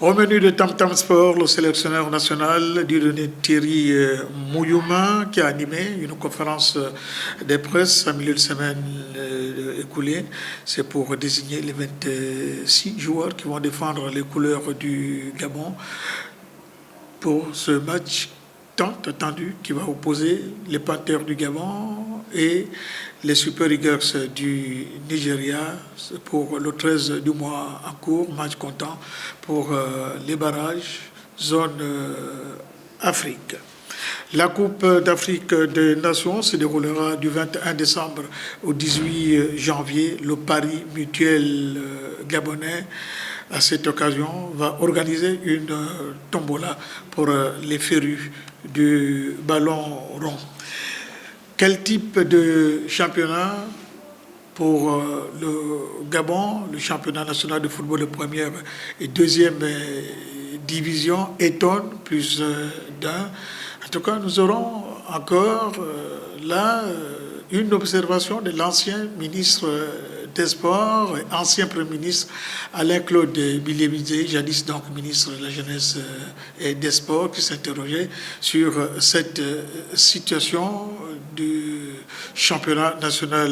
Au menu de Tam Tam Sport, le sélectionneur national Dieudonné Thierry Mouyouma qui a animé une conférence de presse en milieu de semaine écoulée. C'est pour désigner les 26 joueurs qui vont défendre les couleurs du Gabon pour ce match tant attendu qui va opposer les Panthères du Gabon et les Super Eagles du Nigeria pour le 13 du mois en cours, match comptant pour les barrages zone Afrique. La Coupe d'Afrique des Nations se déroulera du 21 décembre au 18 janvier. Le Paris Mutuel gabonais, à cette occasion, va organiser une tombola pour les férus du ballon rond. Quel type de championnat pour le Gabon, le championnat national de football de première et deuxième division étonne plus d'un. En tout cas, nous aurons encore là une observation de l'ancien ministre des Sports, ancien Premier ministre Alain-Claude Bilémizé, jadis donc ministre de la Jeunesse et des Sports, qui s'interrogeait sur cette situation du championnat national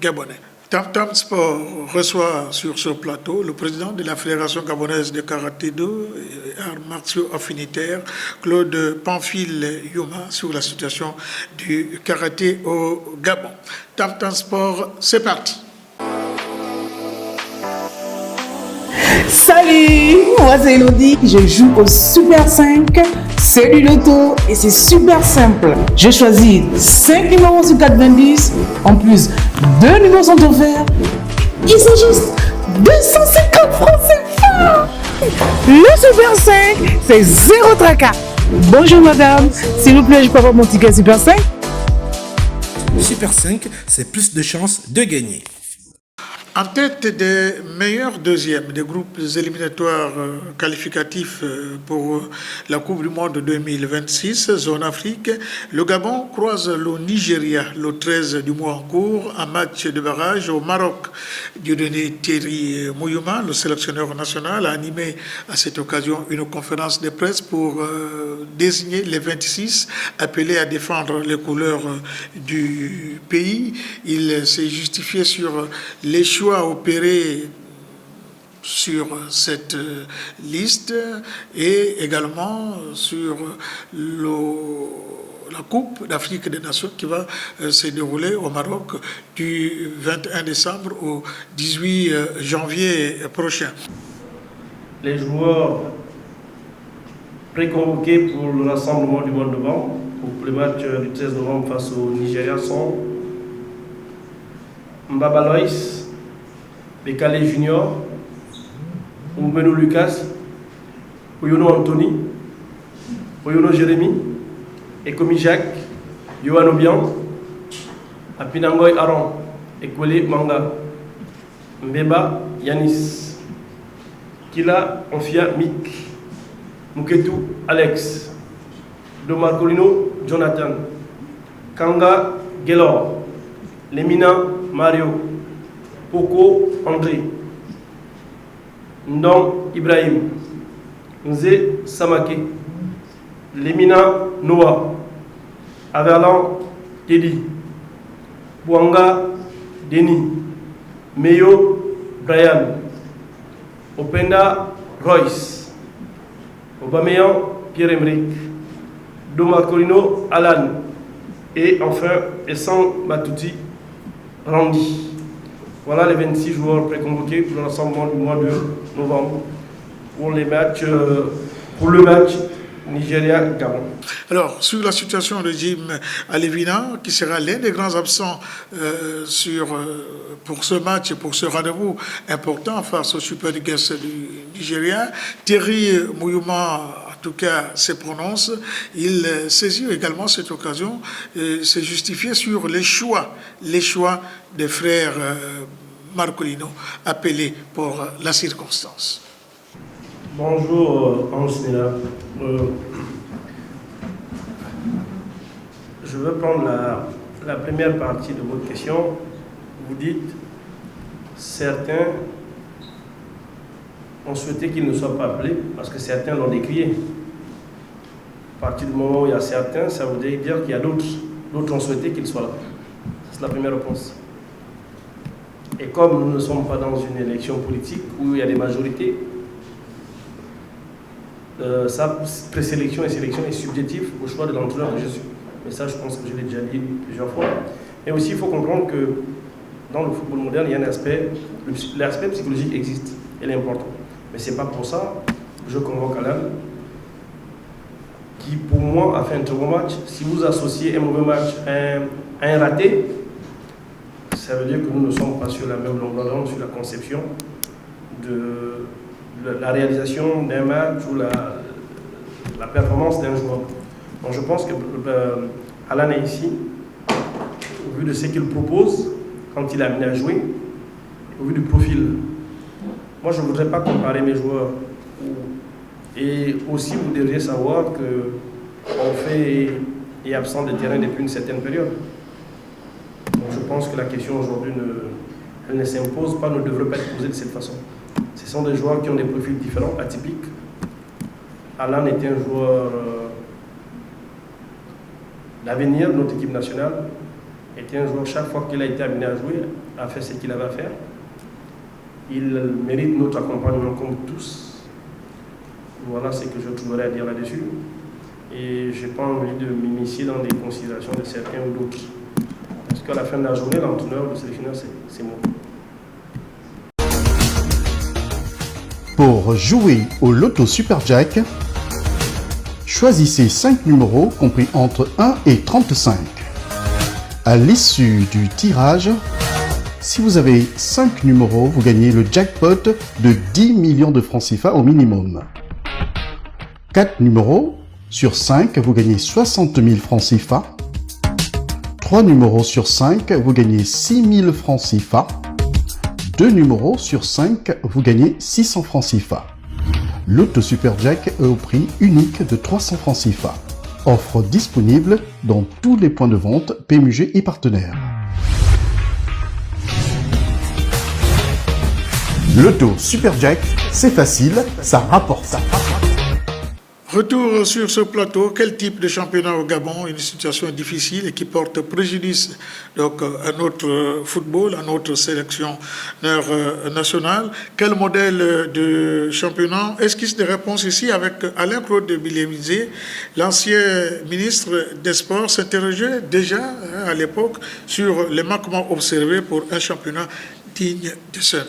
gabonais. Tam Tam Sport reçoit sur ce plateau le président de la Fédération gabonaise de karaté-do et arts martiaux affinitaires, Claude Pamphile Youma, sur la situation du karaté au Gabon. Tam Tam Sport, c'est parti. Salut, moi c'est Elodie, je joue au Super 5, c'est du loto et c'est super simple. J'ai choisi 5 numéros sur 90, en plus 2 numéros sont offerts et c'est juste 250 francs CFA. Le Super 5, c'est 0 tracas. Bonjour madame, s'il vous plaît, je peux avoir mon ticket Super 5? Super 5, c'est plus de chances de gagner. En tête des meilleurs deuxièmes des groupes éliminatoires qualificatifs pour la Coupe du Monde 2026, zone Afrique, le Gabon croise le Nigeria le 13 du mois en cours, un match de barrage au Maroc. Dieudonné Thierry Mouyouma, le sélectionneur national, a animé à cette occasion une conférence de presse pour désigner les 26 appelés à défendre les couleurs du pays. Il s'est justifié sur les choix opérés sur cette liste et également sur la Coupe d'Afrique des Nations qui va se dérouler au Maroc du 21 décembre au 18 janvier prochain. Les joueurs préconvoqués pour le rassemblement du mois de novembre, pour le match du 13 novembre face au Nigeria sont Mbaba Loïs, Bekale Junior, Oumbenou Lucas, Oyono Anthony, Oyono Jérémy, Ekomi Jacques, Yohan Obiang, Apinangoy Aaron, Ekwele Manga, Mbeba Yanis, Kila Onfia Mik, Muketu Alex, Domarcolino Jonathan, Kanga Gelor, Lemina Mario, Poko André, Ndong Ibrahim, Nze Samake, Lemina Noah, Averlan Teddy, Bouanga Denis, Meyo Brian, Openda Royce, Aubameyang Pierre-Emerick, Domarcolino Alan et enfin Essan Matouti Randy. Voilà les 26 joueurs préconvoqués pour l'ensemble du mois de novembre pour le match Nigeria-Gabon. Alors, sur la situation de Jim Alevina, qui sera l'un des grands absents pour ce match et pour ce rendez-vous important face au Super Eagles du Nigeria, Thierry Mouyouma, en tout cas, se prononce. Il saisit également cette occasion et se justifie sur les choix des frères Marcolino, appelés pour la circonstance. Bonjour, Ansnila. Je veux prendre la première partie de votre question. Vous dites certains ont souhaité qu'il ne soit pas appelé parce que certains l'ont décrié. À partir du moment où il y a certains, ça voudrait dire qu'il y a d'autres. D'autres ont souhaité qu'il soit là. C'est la première réponse. Et comme nous ne sommes pas dans une élection politique où il y a des majorités, sa présélection et sélection est subjective au choix de l'entraîneur de Jésus. Mais ça, je pense que je l'ai déjà dit plusieurs fois. Et aussi, il faut comprendre que dans le football moderne, il y a un aspect, l'aspect psychologique existe, il est important. Mais ce n'est pas pour ça que je convoque Alan, qui pour moi a fait un très bon match. Si vous associez un mauvais match à un raté, ça veut dire que nous ne sommes pas sur la même longueur d'onde, sur la conception de la réalisation d'un match ou la performance d'un joueur. Donc je pense que Alan est ici, au vu de ce qu'il propose, quand il a amené à jouer, au vu du profil. Moi, je ne voudrais pas comparer mes joueurs. Et aussi, vous devriez savoir qu'on est absent de terrain depuis une certaine période. Donc je pense que la question aujourd'hui elle ne s'impose pas, ne devrait pas être posée de cette façon. Ce sont des joueurs qui ont des profils différents, atypiques. Alan était un joueur d'avenir de notre équipe nationale. Était un joueur, chaque fois qu'il a été amené à jouer, a fait ce qu'il avait à faire. Il mérite notre accompagnement comme tous. Voilà ce que je trouverais à dire là-dessus. Et je n'ai pas envie de m'immiscer dans des considérations de certains ou d'autres. Parce qu'à la fin de la journée, l'entraîneur, le sélectionneur, c'est moi. Pour jouer au Loto Super Jack, choisissez 5 numéros compris entre 1 et 35. À l'issue du tirage, si vous avez 5 numéros, vous gagnez le jackpot de 10 millions de francs CFA au minimum. 4 numéros sur 5, vous gagnez 60 000 francs CFA. 3 numéros sur 5, vous gagnez 6 000 francs CFA. 2 numéros sur 5, vous gagnez 600 francs CFA. Loto Super Jack est au prix unique de 300 francs CFA. Offre disponible dans tous les points de vente PMUG et partenaires. Loto Super Jack, c'est facile, ça rapporte. Retour sur ce plateau, quel type de championnat au Gabon? Une situation difficile et qui porte préjudice donc, à notre football, à notre sélection nationale. Quel modèle de championnat? Esquisse de réponse ici avec Alain-Claude Bilémizé, l'ancien ministre des Sports, s'interrogeait déjà à l'époque sur les manquements observés pour un championnat digne de ce nom.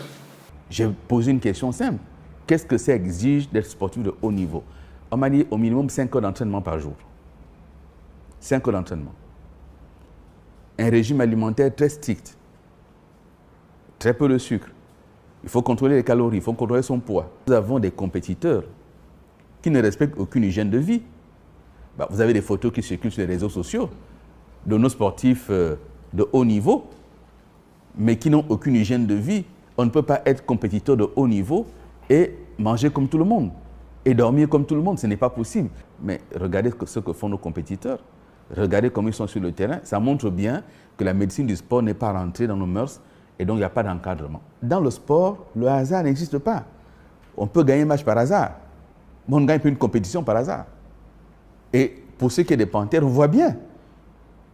J'ai posé une question simple. Qu'est-ce que ça exige d'être sportif de haut niveau? On m'a dit au minimum 5 heures d'entraînement par jour. 5 heures d'entraînement. Un régime alimentaire très strict. Très peu de sucre. Il faut contrôler les calories, il faut contrôler son poids. Nous avons des compétiteurs qui ne respectent aucune hygiène de vie. Vous avez des photos qui circulent sur les réseaux sociaux de nos sportifs de haut niveau, mais qui n'ont aucune hygiène de vie. On ne peut pas être compétiteur de haut niveau et manger comme tout le monde. Et dormir comme tout le monde, ce n'est pas possible. Mais regardez ce que font nos compétiteurs. Regardez comment ils sont sur le terrain. Ça montre bien que la médecine du sport n'est pas rentrée dans nos mœurs et donc il n'y a pas d'encadrement. Dans le sport, le hasard n'existe pas. On peut gagner un match par hasard, mais on ne gagne pas une compétition par hasard. Et pour ce qui est des Panthères, on voit bien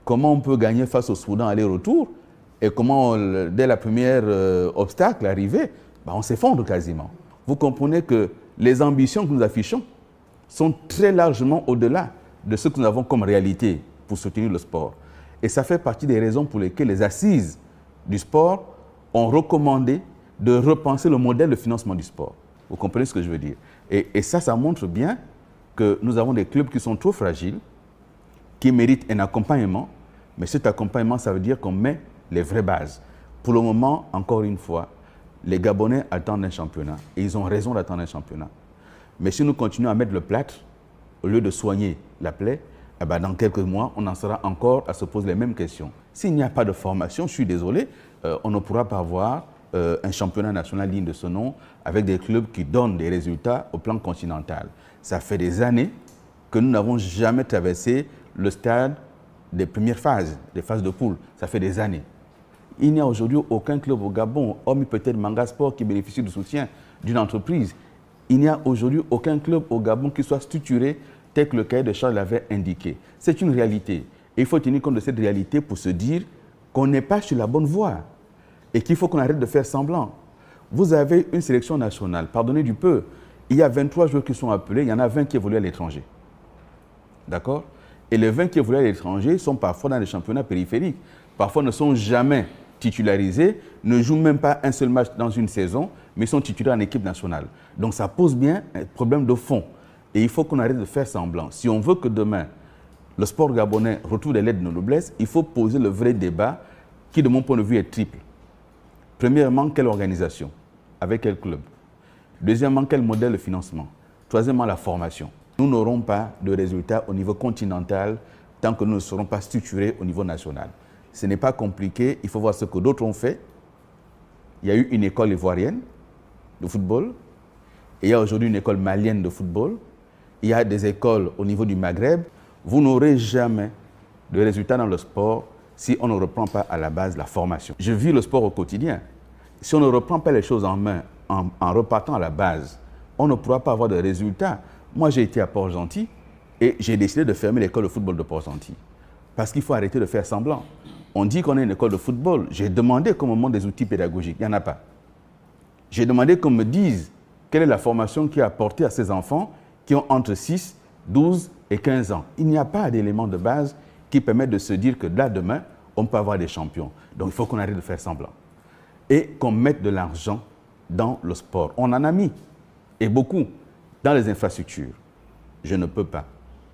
comment on peut gagner face au Soudan aller-retour et comment, dès la première obstacle arrivé, on s'effondre quasiment. Vous comprenez que les ambitions que nous affichons sont très largement au-delà de ce que nous avons comme réalité pour soutenir le sport. Et ça fait partie des raisons pour lesquelles les assises du sport ont recommandé de repenser le modèle de financement du sport. Vous comprenez ce que je veux dire? Et ça montre bien que nous avons des clubs qui sont trop fragiles, qui méritent un accompagnement, mais cet accompagnement, ça veut dire qu'on met les vraies bases. Pour le moment, encore une fois, les Gabonais attendent un championnat et ils ont raison d'attendre un championnat. Mais si nous continuons à mettre le plâtre, au lieu de soigner la plaie, dans quelques mois, on en sera encore à se poser les mêmes questions. S'il n'y a pas de formation, je suis désolé, on ne pourra pas avoir un championnat national digne de ce nom avec des clubs qui donnent des résultats au plan continental. Ça fait des années que nous n'avons jamais traversé le stade des premières phases, des phases de poule. Ça fait des années. Il n'y a aujourd'hui aucun club au Gabon, hormis peut-être Manga Sport, qui bénéficie du soutien d'une entreprise Il n'y a aujourd'hui aucun club au Gabon qui soit structuré tel que le cahier de charges l'avait indiqué. C'est une réalité. Et il faut tenir compte de cette réalité pour se dire qu'on n'est pas sur la bonne voie et qu'il faut qu'on arrête de faire semblant. Vous avez une sélection nationale, pardonnez du peu, il y a 23 joueurs qui sont appelés, il y en a 20 qui évoluent à l'étranger. D'accord? Et les 20 qui évoluent à l'étranger sont parfois dans des championnats périphériques, parfois ne sont jamais titularisés, ne jouent même pas un seul match dans une saison, mais sont titulaires en équipe nationale. Donc ça pose bien un problème de fond. Et il faut qu'on arrête de faire semblant. Si on veut que demain, le sport gabonais retrouve des lettres de noblesse, il faut poser le vrai débat qui, de mon point de vue, est triple. Premièrement, quelle organisation? Avec quel club? Deuxièmement, quel modèle de financement? Troisièmement, la formation. Nous n'aurons pas de résultats au niveau continental tant que nous ne serons pas structurés au niveau national. Ce n'est pas compliqué, il faut voir ce que d'autres ont fait. Il y a eu une école ivoirienne de football, et il y a aujourd'hui une école malienne de football, il y a des écoles au niveau du Maghreb. Vous n'aurez jamais de résultats dans le sport si on ne reprend pas à la base la formation. Je vis le sport au quotidien. Si on ne reprend pas les choses en main, en repartant à la base, on ne pourra pas avoir de résultats. Moi, j'ai été à Port-Gentil et j'ai décidé de fermer l'école de football de Port-Gentil. Parce qu'il faut arrêter de faire semblant. On dit qu'on est une école de football. J'ai demandé qu'on me montre des outils pédagogiques. Il n'y en a pas. J'ai demandé qu'on me dise quelle est la formation qui est apportée à ces enfants qui ont entre 6, 12 et 15 ans. Il n'y a pas d'éléments de base qui permettent de se dire que là, demain, on peut avoir des champions. Donc, il faut qu'on arrête de faire semblant. Et qu'on mette de l'argent dans le sport. On en a mis, et beaucoup, dans les infrastructures. Je ne peux pas,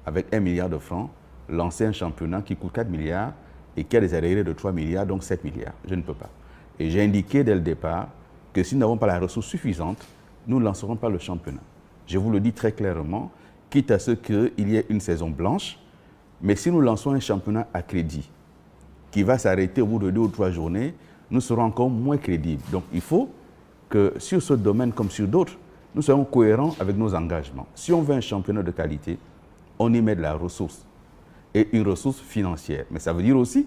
avec 1 milliard de francs, lancer un championnat qui coûte 4 milliards et qui a des arriérés de 3 milliards, donc 7 milliards. Je ne peux pas. Et j'ai indiqué dès le départ que si nous n'avons pas la ressource suffisante, nous ne lancerons pas le championnat. Je vous le dis très clairement, quitte à ce qu'il y ait une saison blanche, mais si nous lançons un championnat à crédit qui va s'arrêter au bout de 2 ou 3 journées, nous serons encore moins crédibles. Donc il faut que sur ce domaine comme sur d'autres, nous soyons cohérents avec nos engagements. Si on veut un championnat de qualité, on y met de la ressource et une ressource financière. Mais ça veut dire aussi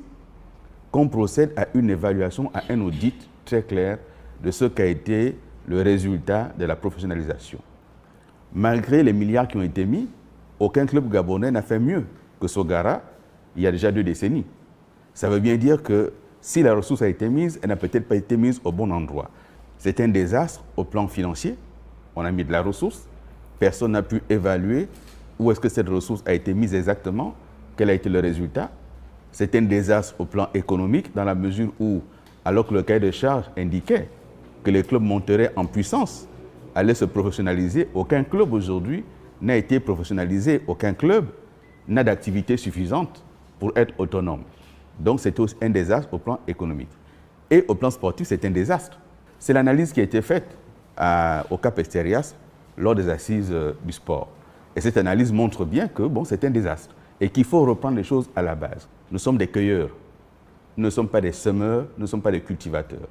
qu'on procède à une évaluation, à un audit très clair de ce qu'a été le résultat de la professionnalisation. Malgré les milliards qui ont été mis, aucun club gabonais n'a fait mieux que Sogara il y a déjà 2 décennies. Ça veut bien dire que si la ressource a été mise, elle n'a peut-être pas été mise au bon endroit. C'est un désastre au plan financier. On a mis de la ressource. Personne n'a pu évaluer où est-ce que cette ressource a été mise exactement, quel a été le résultat. C'est un désastre au plan économique dans la mesure où, alors que le cahier de charges indiquait que les clubs monteraient en puissance, allaient se professionnaliser, aucun club aujourd'hui n'a été professionnalisé. Aucun club n'a d'activité suffisante pour être autonome. Donc c'est un désastre au plan économique. Et au plan sportif, c'est un désastre. C'est l'analyse qui a été faite au Cap Esterias lors des assises du sport. Et cette analyse montre bien que c'est un désastre et qu'il faut reprendre les choses à la base. Nous sommes des cueilleurs. Nous ne sommes pas des semeurs, nous ne sommes pas des cultivateurs.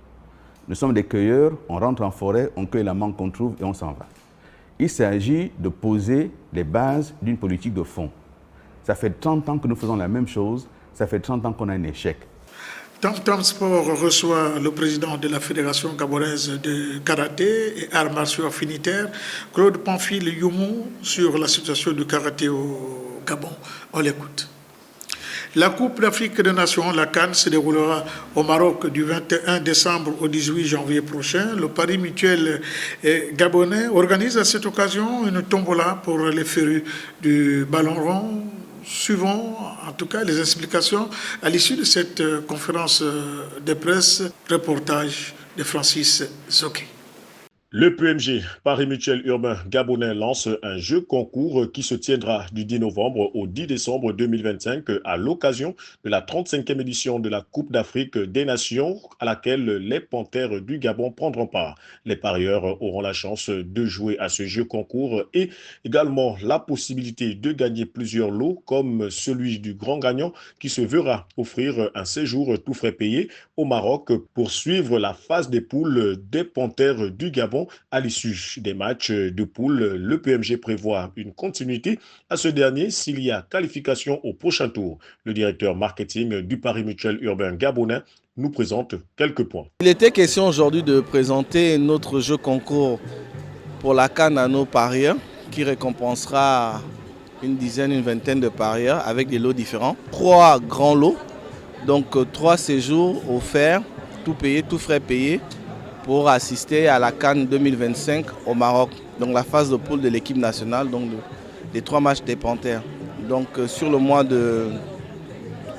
Nous sommes des cueilleurs, on rentre en forêt, on cueille la mangue qu'on trouve et on s'en va. Il s'agit de poser les bases d'une politique de fond. Ça fait 30 ans que nous faisons la même chose, ça fait 30 ans qu'on a un échec. Tam Sport reçoit le président de la Fédération gabonaise de karaté et arts martiaux affinitaires, Claude Pamphile Youmou, sur la situation du karaté au Gabon. On l'écoute. La Coupe d'Afrique des Nations, la CAN, se déroulera au Maroc du 21 décembre au 18 janvier prochain. Le Paris Mutuel gabonais organise à cette occasion une tombola pour les férus du ballon rond. Suivons en tout cas les explications à l'issue de cette conférence de presse, reportage de Francis Zoké. Le PMG, Paris Mutuel Urbain Gabonais, lance un jeu concours qui se tiendra du 10 novembre au 10 décembre 2025 à l'occasion de la 35e édition de la Coupe d'Afrique des Nations à laquelle les Panthères du Gabon prendront part. Les parieurs auront la chance de jouer à ce jeu concours et également la possibilité de gagner plusieurs lots comme celui du grand gagnant qui se verra offrir un séjour tout frais payé au Maroc pour suivre la phase des poules des Panthères du Gabon. À l'issue des matchs de poule, le PMG prévoit une continuité à ce dernier s'il y a qualification au prochain tour. Le directeur marketing du Paris Mutuel Urbain Gabonais nous présente quelques points. Il était question aujourd'hui de présenter notre jeu concours pour la CAN à nos parieurs qui récompensera une dizaine, une vingtaine de parieurs avec des lots différents. 3 grands lots, donc 3 séjours offerts, tout payé, tout frais payés pour assister à la CAN 2025 au Maroc. Donc la phase de poule de l'équipe nationale, donc des 3 matchs des Panthères. Donc sur le mois de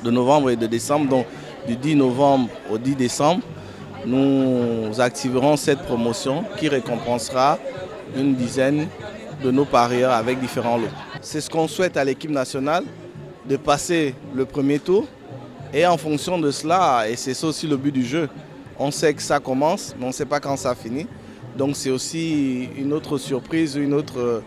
novembre et de décembre, donc du 10 novembre au 10 décembre, nous activerons cette promotion qui récompensera une dizaine de nos parieurs avec différents lots. C'est ce qu'on souhaite à l'équipe nationale, de passer le premier tour. Et en fonction de cela, et c'est ça aussi le but du jeu, on sait que ça commence, mais on ne sait pas quand ça finit. Donc c'est aussi une autre surprise, une autre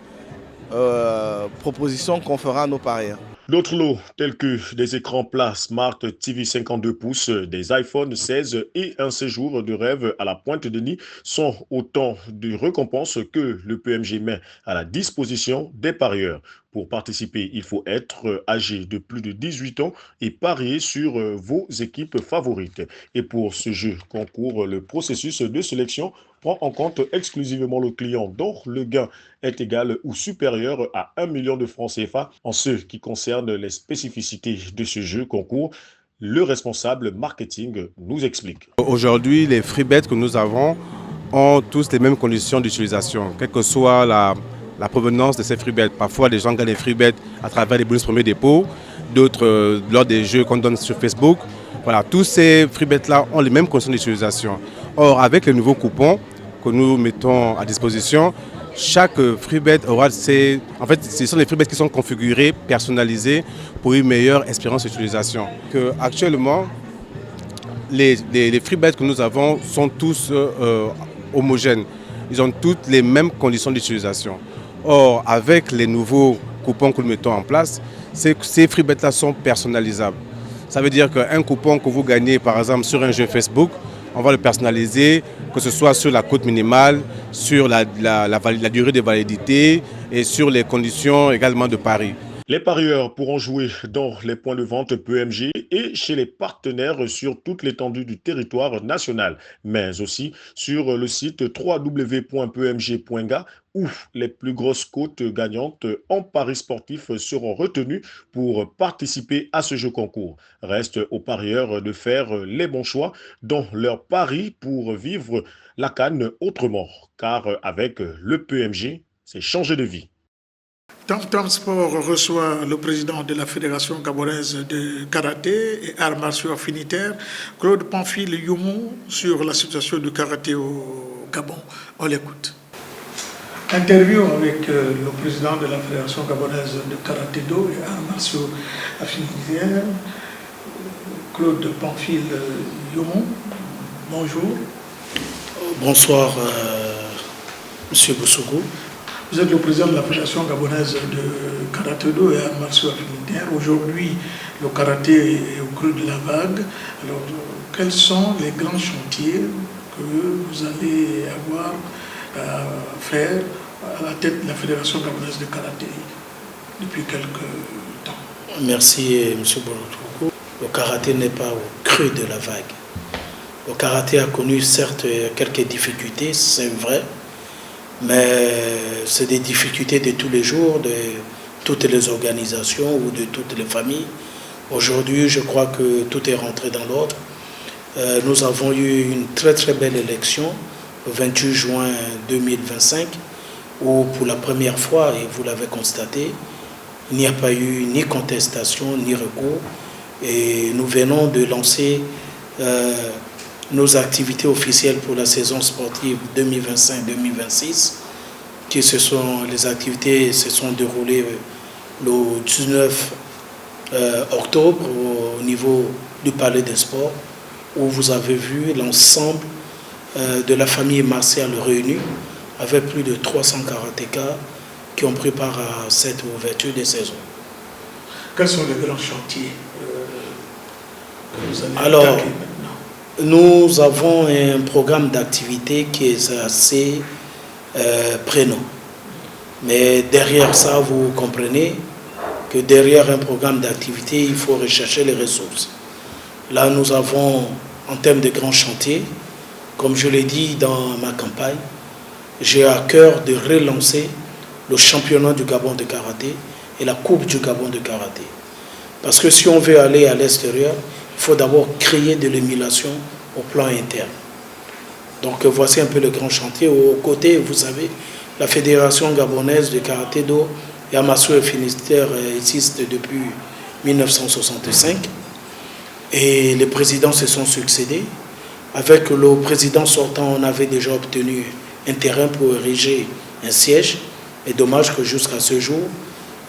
proposition qu'on fera à nos parieurs. D'autres lots tels que des écrans plats Smart TV 52 pouces, des iPhone 16 et un séjour de rêve à la Pointe-de-Nez sont autant de récompenses que le PMG met à la disposition des parieurs. Pour participer, il faut être âgé de plus de 18 ans et parier sur vos équipes favorites. Et pour ce jeu concours, le processus de sélection prend en compte exclusivement le client dont le gain est égal ou supérieur à 1 million de francs CFA. En ce qui concerne les spécificités de ce jeu concours, le responsable marketing nous explique. Aujourd'hui, les free bets que nous avons ont tous les mêmes conditions d'utilisation, quelle que soit la provenance de ces free bets. Parfois, les gens gagnent les free bets à travers les bonus premier dépôt, d'autres lors des jeux qu'on donne sur Facebook. Voilà, tous ces free bets-là ont les mêmes conditions d'utilisation. Or, avec les nouveaux coupons que nous mettons à disposition, chaque free bet aura en fait, ce sont les free bets qui sont configurés, personnalisés pour une meilleure expérience d'utilisation. Actuellement, les free bets que nous avons sont tous homogènes. Ils ont toutes les mêmes conditions d'utilisation. Or, avec les nouveaux coupons que nous mettons en place, ces free bets-là sont personnalisables. Ça veut dire qu'un coupon que vous gagnez, par exemple, sur un jeu Facebook, on va le personnaliser, que ce soit sur la cote minimale, sur la durée de validité et sur les conditions également de pari. Les parieurs pourront jouer dans les points de vente PMG et chez les partenaires sur toute l'étendue du territoire national, mais aussi sur le site www.pmg.ga où les plus grosses cotes gagnantes en paris sportifs seront retenues pour participer à ce jeu concours. Reste aux parieurs de faire les bons choix dans leurs paris pour vivre la CAN autrement, car avec le PMG, c'est changer de vie. Tam Sport reçoit le président de la Fédération gabonaise de karaté et arts martiaux affinitaires, Claude Pamphile Youmou, sur la situation du karaté au Gabon. On l'écoute. Interview avec le président de la Fédération gabonaise de karaté-do et arts martiaux affinitaires, Claude Pamphile Youmou. Bonjour. Bonsoir, Monsieur Bousougou. Vous êtes le président de la Fédération gabonaise de karaté-do et arts martiaux affinitaires. Aujourd'hui, le karaté est au creux de la vague. Alors, quels sont les grands chantiers que vous allez avoir à faire à la tête de la Fédération gabonaise de karaté depuis quelques temps? Merci, M. Bouloutoukou. Le karaté n'est pas au creux de la vague. Le karaté a connu certes quelques difficultés, c'est vrai, mais c'est des difficultés de tous les jours, de toutes les organisations ou de toutes les familles. Aujourd'hui, je crois que tout est rentré dans l'ordre. Nous avons eu une très très belle élection le 28 juin 2025, où pour la première fois, et vous l'avez constaté, il n'y a pas eu ni contestation ni recours. Et nous venons de lancer nos activités officielles pour la saison sportive 2025-2026, qui les activités se sont déroulées le 19 octobre au niveau du Palais des Sports, où vous avez vu l'ensemble de la famille martiale réunie, avec plus de 300 karatékas qui ont pris part à cette ouverture des saisons. Quels sont les grands chantiers que vous allez attaquer maintenant? Nous avons un programme d'activité qui est assez prénom. Mais derrière ça, vous comprenez que derrière un programme d'activité, il faut rechercher les ressources. Là, nous avons, en termes de grands chantiers, comme je l'ai dit dans ma campagne, j'ai à cœur de relancer le championnat du Gabon de karaté et la Coupe du Gabon de karaté. Parce que si on veut aller à l'extérieur, il faut d'abord créer de l'émulation au plan interne. Donc voici un peu le grand chantier. Au côté, vous savez, la Fédération gabonaise de karaté-do Yamasou et Finistère existe depuis 1965 et les présidents se sont succédés. Avec le président sortant, on avait déjà obtenu un terrain pour ériger un siège. Et dommage que jusqu'à ce jour,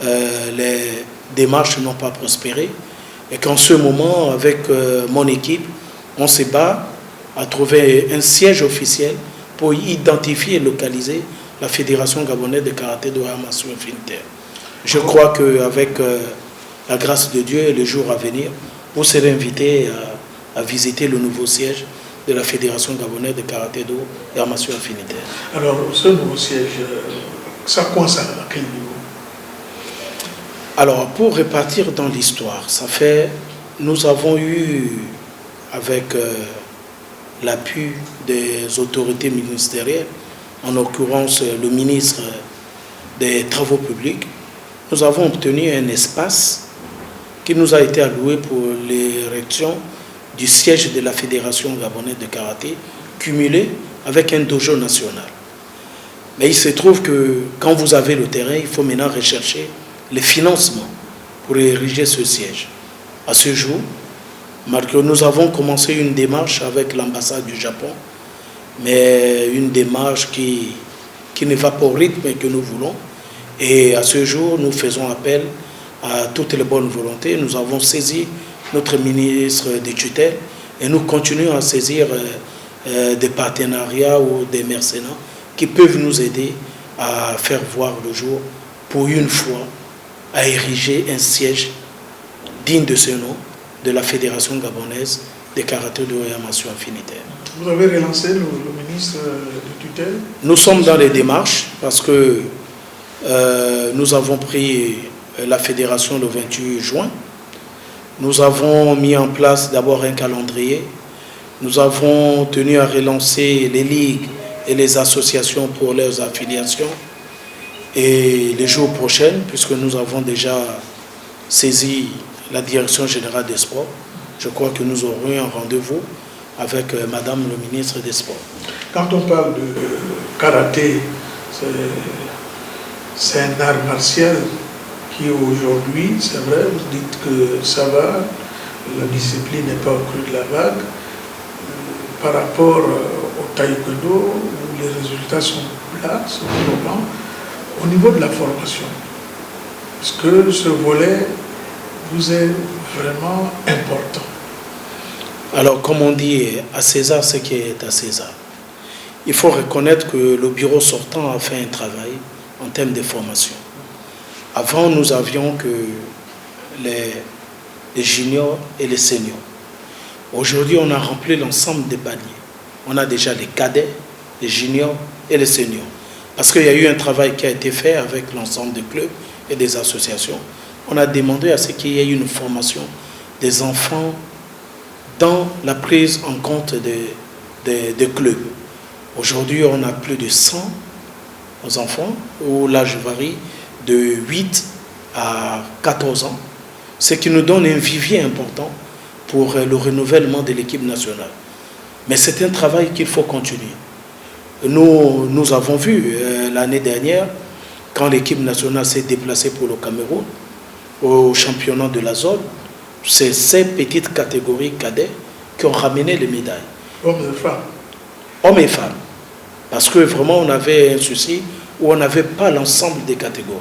les démarches n'ont pas prospéré. Et qu'en ce moment, avec mon équipe, on se bat à trouver un siège officiel pour identifier et localiser la Fédération gabonaise de karaté-do Yamasou et Finistère. Je crois qu'avec la grâce de Dieu et les jours à venir, vous serez invités à visiter le nouveau siège de la Fédération gabonaise de karaté-do Yamasou et Finistère. Alors, ce nouveau siège, ça concerne à quel niveau? Alors, pour repartir dans l'histoire, nous avons eu, avec l'appui des autorités ministérielles, en l'occurrence le ministre des Travaux publics, nous avons obtenu un espace qui nous a été alloué pour l'érection du siège de la Fédération gabonaise de karaté, cumulé avec un dojo national. Mais il se trouve que quand vous avez le terrain, il faut maintenant rechercher les financements pour ériger ce siège. À ce jour, malgré nous avons commencé une démarche avec l'ambassade du Japon, mais une démarche qui ne va pas au rythme que nous voulons. Et à ce jour, nous faisons appel à toutes les bonnes volontés. Nous avons saisi notre ministre des tutelles et nous continuons à saisir des partenariats ou des mercenaires qui peuvent nous aider à faire voir le jour pour une fois, à ériger un siège digne de ce nom de la Fédération gabonaise de karaté-do Yamasou et Finistère. Vous avez relancé le ministre de tutelle? Nous sommes dans les démarches parce que nous avons pris la fédération le 28 juin. Nous avons mis en place d'abord un calendrier. Nous avons tenu à relancer les ligues et les associations pour leurs affiliations. Et les jours prochains, puisque nous avons déjà saisi la direction générale des sports, je crois que nous aurons un rendez-vous avec Madame le ministre des Sports. Quand on parle de karaté, c'est un art martial qui aujourd'hui, c'est vrai, vous dites que ça va, la discipline n'est pas au creux de la vague. Par rapport au taekwondo, les résultats sont là, sont probants. Au niveau de la formation, est-ce que ce volet vous est vraiment important? Alors, comme on dit, à César ce qui est à César. Il faut reconnaître que le bureau sortant a fait un travail en termes de formation. Avant, nous avions que les juniors et les seniors. Aujourd'hui, on a rempli l'ensemble des paliers. On a déjà les cadets, les juniors et les seniors. Parce qu'il y a eu un travail qui a été fait avec l'ensemble des clubs et des associations. On a demandé à ce qu'il y ait une formation des enfants dans la prise en compte des clubs. Aujourd'hui, on a plus de 100 enfants, où l'âge varie de 8 à 14 ans, ce qui nous donne un vivier important pour le renouvellement de l'équipe nationale. Mais c'est un travail qu'il faut continuer. Nous avons vu l'année dernière, quand l'équipe nationale s'est déplacée pour le Cameroun, au championnat de la zone, c'est ces petites catégories cadets qui ont ramené les médailles. Hommes et femmes. Hommes et femmes. Parce que vraiment, on avait un souci où on n'avait pas l'ensemble des catégories.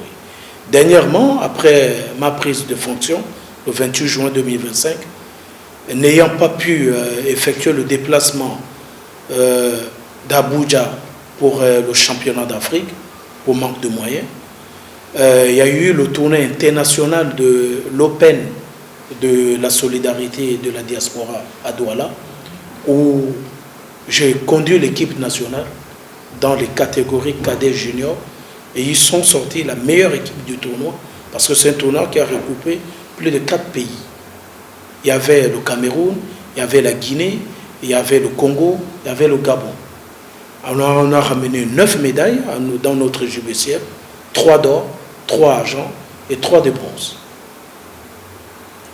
Dernièrement, après ma prise de fonction, le 28 juin 2025, n'ayant pas pu effectuer le déplacement d'Abuja pour le championnat d'Afrique, pour manque de moyens, il y a eu le tournoi international de l'Open de la solidarité et de la diaspora à Douala, où j'ai conduit l'équipe nationale dans les catégories cadets juniors, et ils sont sortis la meilleure équipe du tournoi, parce que c'est un tournoi qui a recoupé plus de 4 pays. Il y avait le Cameroun, il y avait la Guinée, il y avait le Congo, il y avait le Gabon. Alors, on a ramené 9 médailles dans notre JBCF, 3 d'or, 3 argent et 3 de bronze.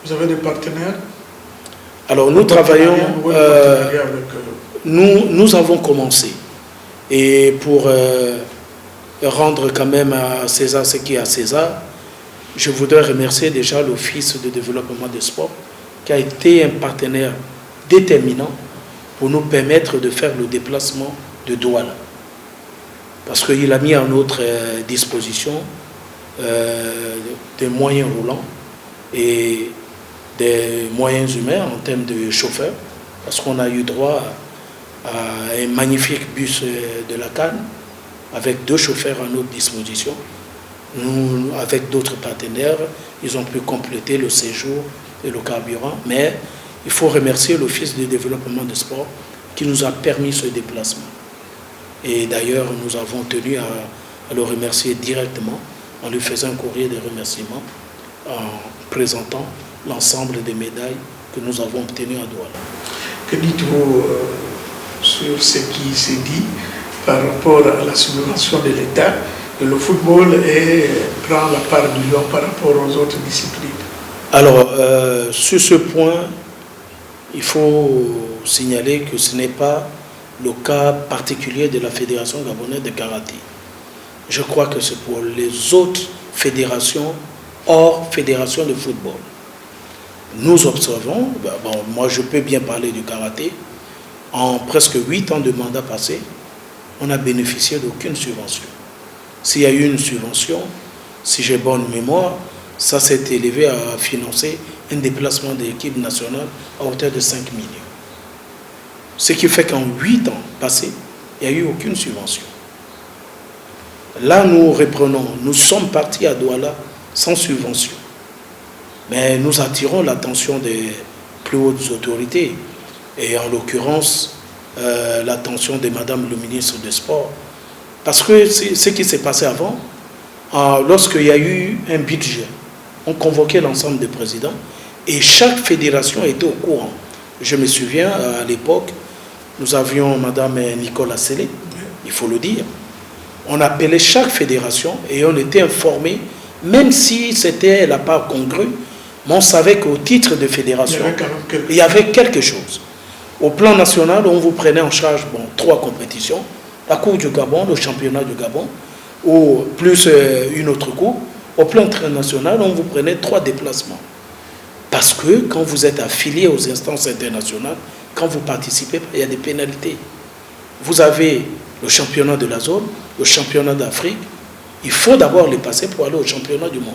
Vous avez des partenaires? Alors nous travaillons, nous avons commencé. Et pour rendre quand même à César ce qui est à César, je voudrais remercier déjà l'Office de développement des sports qui a été un partenaire déterminant pour nous permettre de faire le déplacement de Douala. Parce qu'il a mis à notre disposition des moyens roulants et des moyens humains en termes de chauffeurs, parce qu'on a eu droit à un magnifique bus de la Cannes avec 2 chauffeurs à notre disposition. Nous, avec d'autres partenaires, ils ont pu compléter le séjour et le carburant, mais il faut remercier l'Office de développement du sport qui nous a permis ce déplacement. Et d'ailleurs, nous avons tenu à le remercier directement en lui faisant un courrier de remerciement en présentant l'ensemble des médailles que nous avons obtenues à Douala. Que dites-vous sur ce qui s'est dit par rapport à la subvention de l'État? Le football prend la part du lion par rapport aux autres disciplines. Alors, sur ce point, il faut signaler que ce n'est pas le cas particulier de la Fédération gabonaise de karaté. Je crois que c'est pour les autres fédérations hors fédération de football. Nous observons, moi je peux bien parler du karaté, en presque 8 ans de mandat passé, on n'a bénéficié d'aucune subvention. S'il y a eu une subvention, si j'ai bonne mémoire, ça s'est élevé à financer un déplacement de l'équipe nationale à hauteur de 5 millions. Ce qui fait qu'en 8 ans passés, il n'y a eu aucune subvention. Là, nous reprenons, nous sommes partis à Douala sans subvention. Mais nous attirons l'attention des plus hautes autorités, et en l'occurrence, l'attention de Madame le ministre des Sports. Parce que ce qui s'est passé avant, lorsqu'il y a eu un budget, on convoquait l'ensemble des présidents et chaque fédération était au courant. Je me souviens, à l'époque, nous avions Madame Nicolas Sellé, il faut le dire. On appelait chaque fédération et on était informé, même si c'était la part congrue, mais on savait qu'au titre de fédération, il y avait quelque chose. Au plan national, on vous prenait en charge 3 compétitions, la Coupe du Gabon, le championnat du Gabon, ou plus une autre coupe. Au plan international, on vous prenait 3 déplacements. Parce que quand vous êtes affilié aux instances internationales, quand vous participez, il y a des pénalités. Vous avez le championnat de la zone, le championnat d'Afrique. Il faut d'abord les passer pour aller au championnat du monde.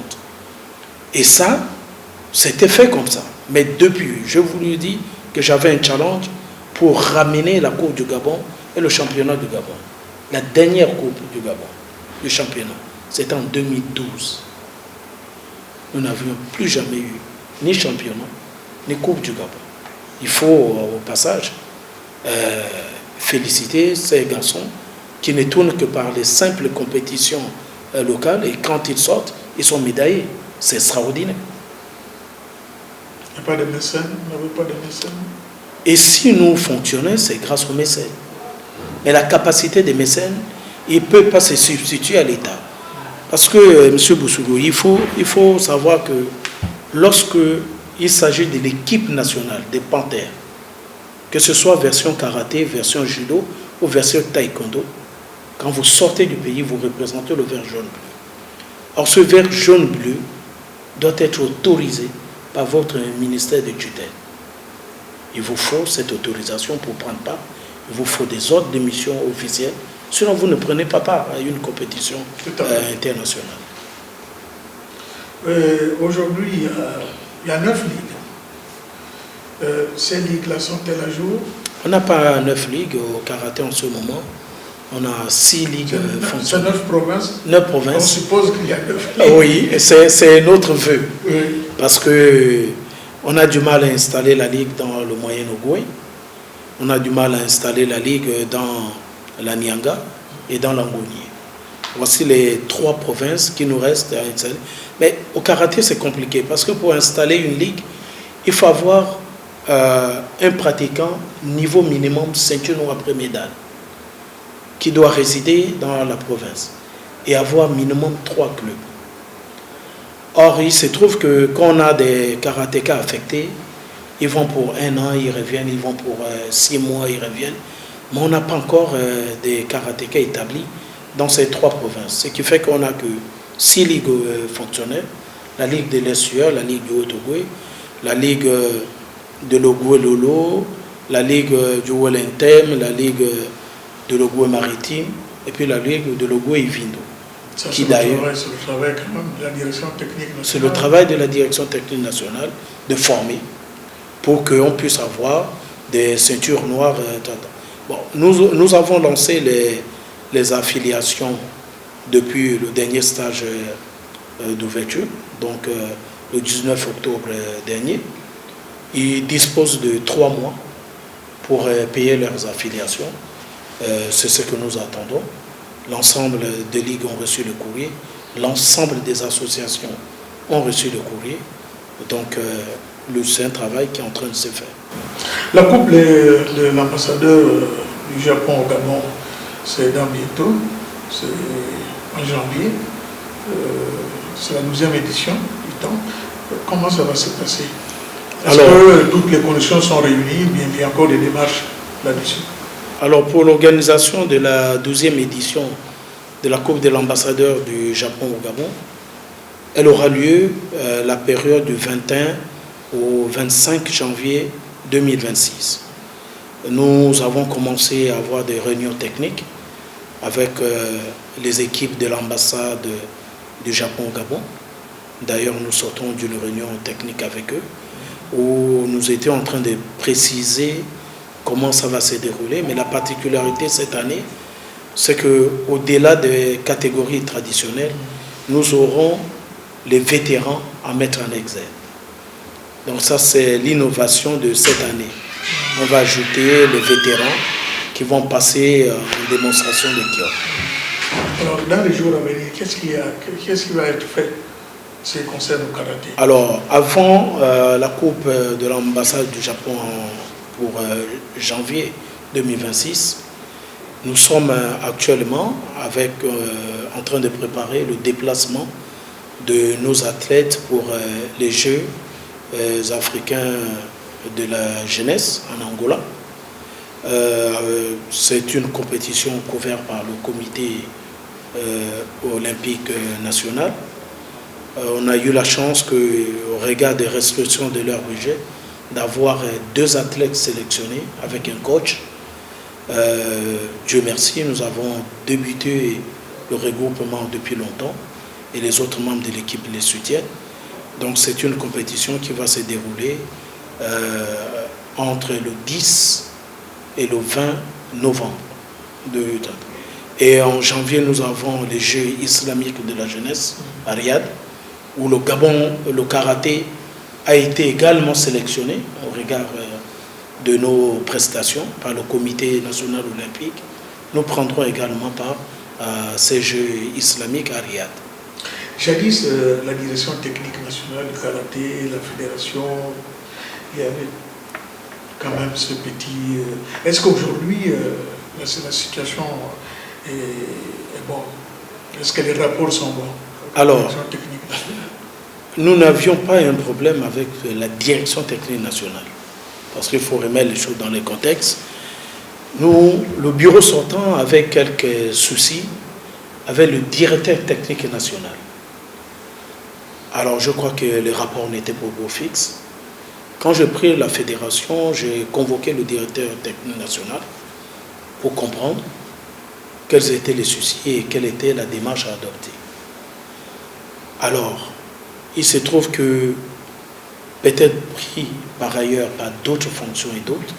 Et ça, c'était fait comme ça. Mais depuis, je vous lui dis que j'avais un challenge pour ramener la Coupe du Gabon et le championnat du Gabon. La dernière Coupe du Gabon, le championnat, c'était en 2012. Nous n'avions plus jamais eu ni championnat, ni Coupe du Gabon. Il faut, au passage, féliciter ces garçons qui ne tournent que par les simples compétitions locales, et quand ils sortent, ils sont médaillés. C'est extraordinaire. Il n'y a pas de mécènes, vous n'avez pas de mécènes. Et si nous fonctionnons, c'est grâce aux mécènes. Mais la capacité des mécènes, il ne peut pas se substituer à l'État. Parce que, M. Boussougou, il faut savoir que lorsque il s'agit de l'équipe nationale des Panthères, que ce soit version karaté, version judo ou version taekwondo, quand vous sortez du pays, vous représentez le vert jaune-bleu. Or, ce vert jaune-bleu doit être autorisé par votre ministère de tutelle. Il vous faut cette autorisation pour prendre part. Il vous faut des ordres de mission officiels. Sinon, vous ne prenez pas part à une compétition internationale. Aujourd'hui, il y a 9 ligues. Ces ligues-là sont-elles à jour? On n'a pas 9 ligues au karaté en ce moment. On a 6 ligues fonctionnelles. 9 provinces? 9 provinces. On suppose qu'il y a 9 ligues. Oui, c'est notre vœu. Oui. Parce qu'on a du mal à installer la ligue dans le Moyen-Ogooué. On a du mal à installer la ligue dans la Nyanga et dans l'Angonier. Voici les 3 provinces qui nous restent à installer. Mais au karaté, c'est compliqué parce que pour installer une ligue, il faut avoir un pratiquant niveau minimum ceinture noire après médaille. qui doit résider dans la province et avoir minimum 3 clubs. Or, il se trouve que quand on a des karatékas affectés, ils vont pour 1 an, ils reviennent, ils vont pour 6 mois, ils reviennent. Mais on n'a pas encore des karatékas établis dans ces 3 provinces. Ce qui fait qu'on n'a que 6 ligues fonctionnelles, la Ligue de l'Essueur, la Ligue du Haut-Ogooué, la Ligue de l'Ogooué-Lolo, la Ligue du Wellington, la Ligue de l'Ogooué-Maritime, et puis la Ligue de l'Ogooué-Ivindo. C'est le travail quand même de la direction technique nationale. C'est le travail de la direction technique nationale de former pour qu'on puisse avoir des ceintures noires. Bon, nous avons lancé les affiliations depuis le dernier stage d'ouverture, donc le 19 octobre dernier. Ils disposent de 3 mois pour payer leurs affiliations. C'est ce que nous attendons. L'ensemble des ligues ont reçu le courrier. L'ensemble des associations ont reçu le courrier. Donc, c'est un travail qui est en train de se faire. La coupe de l'ambassadeur du Japon au Gabon, c'est dans bientôt. C'est en janvier. C'est la 12e édition du temps. Comment ça va se passer? Est-ce que toutes les conditions sont réunies? Bien, il y a encore des démarches là-dessus. Alors, pour l'organisation de la 12e édition de la Coupe de l'ambassadeur du Japon au Gabon, elle aura lieu la période du 21 au 25 janvier 2026. Nous avons commencé à avoir des réunions techniques avec les équipes de l'ambassade du Japon au Gabon. D'ailleurs, nous sortons d'une réunion technique avec eux où nous étions en train de préciser comment ça va se dérouler. Mais la particularité cette année, c'est qu'au-delà des catégories traditionnelles, nous aurons les vétérans à mettre en exergue. Donc ça, c'est l'innovation de cette année. On va ajouter les vétérans qui vont passer en démonstration de kiosque. Alors, dans les jours à venir, qu'est-ce qui va être fait en ce qui concerne le karaté? Alors, avant la Coupe de l'ambassade du Japon pour janvier 2026, nous sommes actuellement en train de préparer le déplacement de nos athlètes pour les Jeux africains de la jeunesse en Angola. C'est une compétition couverte par le comité olympique national. On a eu la chance, au regard des restrictions de leur budget, d'avoir 2 athlètes sélectionnés avec un coach. Dieu merci, nous avons débuté le regroupement depuis longtemps et les autres membres de l'équipe les soutiennent. Donc c'est une compétition qui va se dérouler entre le 10 et le 20 novembre. Et en janvier, nous avons les Jeux islamiques de la jeunesse à Riyad, où le Gabon, le karaté a été également sélectionné au regard de nos prestations par le comité national olympique. Nous prendrons également part à ces Jeux islamiques à Riyad. Jadis, la direction technique nationale du karaté, la fédération, il y avait quand même ce petit... Est-ce qu'aujourd'hui, la situation est bonne? Est-ce que les rapports sont bons? Alors, nous n'avions pas un problème avec la direction technique nationale, parce qu'il faut remettre les choses dans les contextes. Nous, le bureau sortant, avait quelques soucis avec le directeur technique national. Alors, je crois que les rapports n'étaient pas au beau fixe. Quand j'ai pris la fédération, j'ai convoqué le directeur technique national pour comprendre quels étaient les soucis et quelle était la démarche à adopter. Alors, il se trouve que, peut-être pris par ailleurs par d'autres fonctions et d'autres,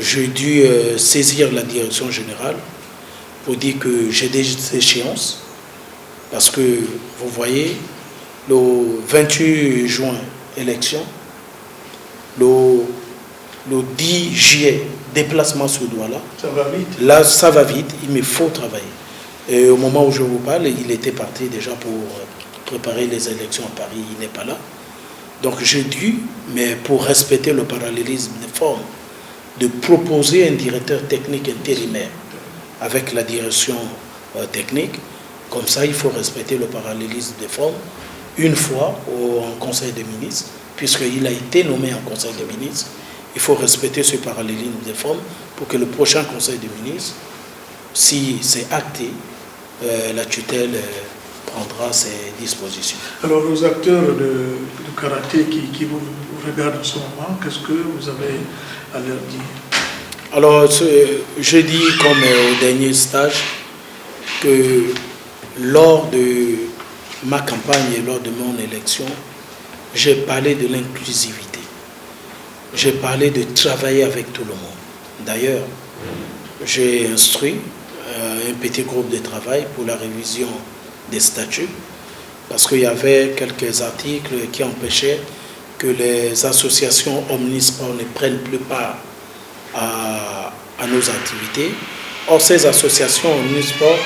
j'ai dû saisir la direction générale pour dire que j'ai des échéances, parce que, vous voyez, le 28 juin, élection, le 10 juillet, déplacement sur Douala. Ça va vite. Là, ça va vite, il me faut travailler. Et au moment où je vous parle, il était parti déjà pour préparer les élections à Paris, il n'est pas là. Donc j'ai dû, mais pour respecter le parallélisme des formes, de proposer un directeur technique intérimaire avec la direction technique. Comme ça, il faut respecter le parallélisme des formes une fois en Conseil des ministres, puisqu'il a été nommé en Conseil des ministres. Il faut respecter ce parallélisme des formes pour que le prochain Conseil des ministres, si c'est acté, la tutelle prendra ses dispositions. Alors, aux acteurs de karaté qui vous regardent en ce moment, qu'est-ce que vous avez à leur dire? Alors, je dis comme au dernier stage que lors de ma campagne et lors de mon élection, j'ai parlé de l'inclusivité. J'ai parlé de travailler avec tout le monde. D'ailleurs, j'ai instruit un petit groupe de travail pour la révision des statuts parce qu'il y avait quelques articles qui empêchaient que les associations omnisports ne prennent plus part à nos activités. Or, ces associations omnisports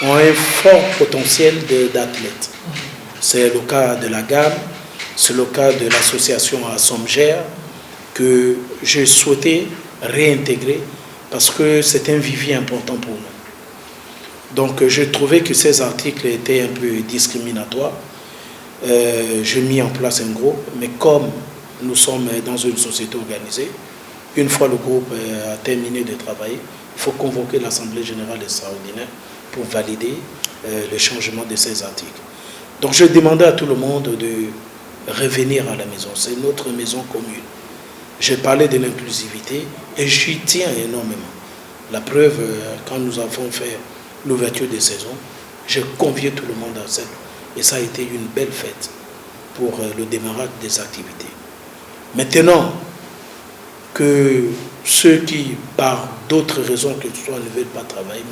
ont un fort potentiel d'athlètes. C'est le cas de la Gamme, c'est le cas de l'association à Somgère que j'ai souhaité réintégrer parce que c'est un vivier important pour nous. Donc j'ai trouvé que ces articles étaient un peu discriminatoires. J'ai mis en place un groupe, mais comme nous sommes dans une société organisée, une fois le groupe a terminé de travailler, il faut convoquer l'Assemblée générale extraordinaire pour valider le changement de ces articles. Donc je demandais à tout le monde de revenir à la maison. C'est notre maison commune. J'ai parlé de l'inclusivité et j'y tiens énormément. La preuve, quand nous avons fait l'ouverture des saisons, j'ai convié tout le monde à cette. Et ça a été une belle fête pour le démarrage des activités. Maintenant que ceux qui, par d'autres raisons que ce soit, ne veulent pas travailler,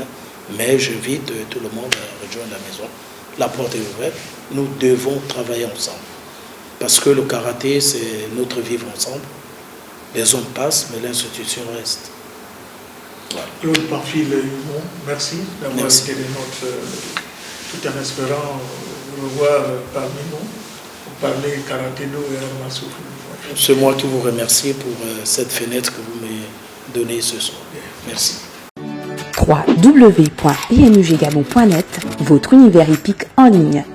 mais j'invite tout le monde à rejoindre la maison. La porte est ouverte. Nous devons travailler ensemble. Parce que le karaté, c'est notre vivre ensemble. Les hommes passent, mais l'institution reste. Voilà. Claude Pamphile, merci d'avoir été notre, tout en espérant revoir parmi nous, pour parler karaté-do et arts martiaux. C'est moi qui vous remercie pour cette fenêtre que vous me donnez ce soir. Merci. www.pmugabon.net, votre univers hippique en ligne.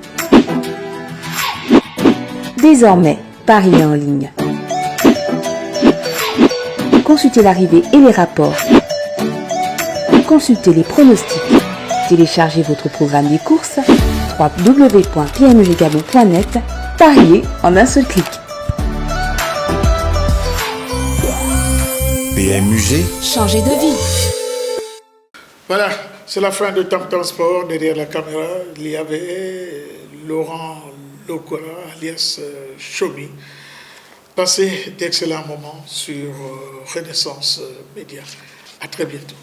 Désormais, pariez en ligne. Consultez l'arrivée et les rapports. Consultez les pronostics. Téléchargez votre programme des courses. www.pmugabon.net. Pariez en un seul clic. PMUG. Changez de vie. Voilà, c'est la fin de Tam Tam Sport. Derrière la caméra, il y avait Laurent Lokora, alias Chomi. Passez d'excellents moments sur Renaissance Média. À très bientôt.